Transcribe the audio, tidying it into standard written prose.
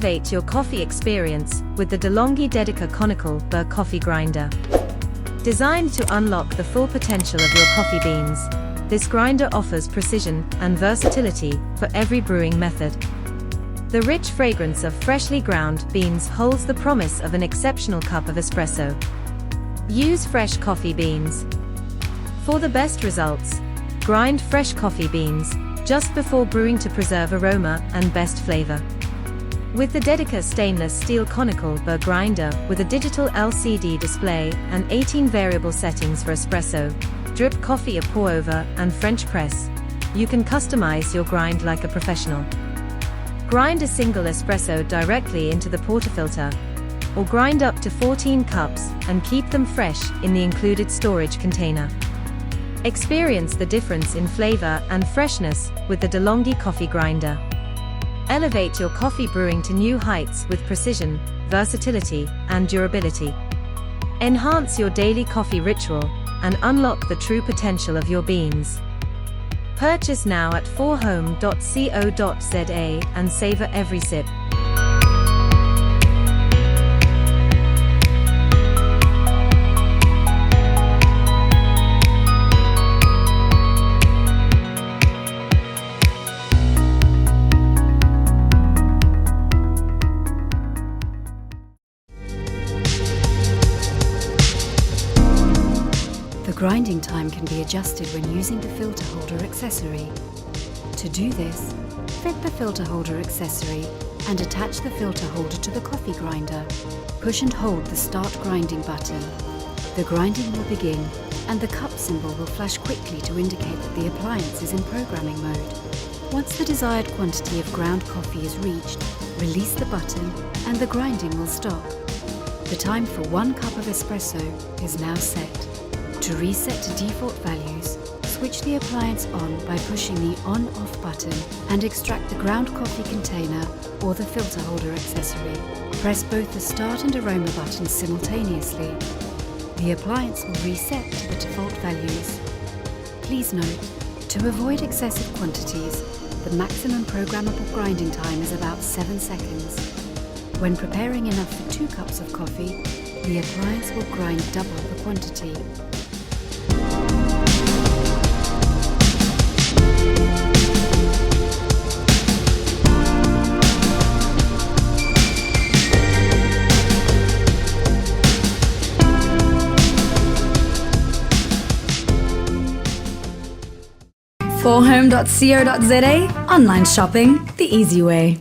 Elevate your coffee experience with the DeLonghi Dedica Conical Burr coffee grinder. Designed to unlock the full potential of your coffee beans, this grinder offers precision and versatility for every brewing method. The rich fragrance of freshly ground beans holds the promise of an exceptional cup of espresso. Use fresh coffee beans. For the best results, grind fresh coffee beans just before brewing to preserve aroma and best flavor. With the Dedica stainless steel conical Burr grinder with a digital LCD display and 18 variable settings for espresso, drip coffee, a pour over, and French press, you can customize your grind like a professional. Grind a single espresso directly into the portafilter, or grind up to 14 cups and keep them fresh in the included storage container. Experience the difference in flavor and freshness with the DeLonghi coffee grinder. Elevate your coffee brewing to new heights with precision, versatility, and durability. Enhance your daily coffee ritual and unlock the true potential of your beans. Purchase now at forhome.co.za and savor every sip. The grinding time can be adjusted when using the filter holder accessory. To do this, fit the filter holder accessory and attach the filter holder to the coffee grinder. Push and hold the Start Grinding button. The grinding will begin and the cup symbol will flash quickly to indicate that the appliance is in programming mode. Once the desired quantity of ground coffee is reached, release the button and the grinding will stop. The time for 1 cup of espresso is now set. To reset to default values, switch the appliance on by pushing the on-off button and extract the ground coffee container or the filter holder accessory. Press both the start and aroma buttons simultaneously. The appliance will reset to the default values. Please note, to avoid excessive quantities, the maximum programmable grinding time is about 7 seconds. When preparing enough for 2 cups of coffee, the appliance will grind double the quantity. Forhome.co.za, online shopping the easy way.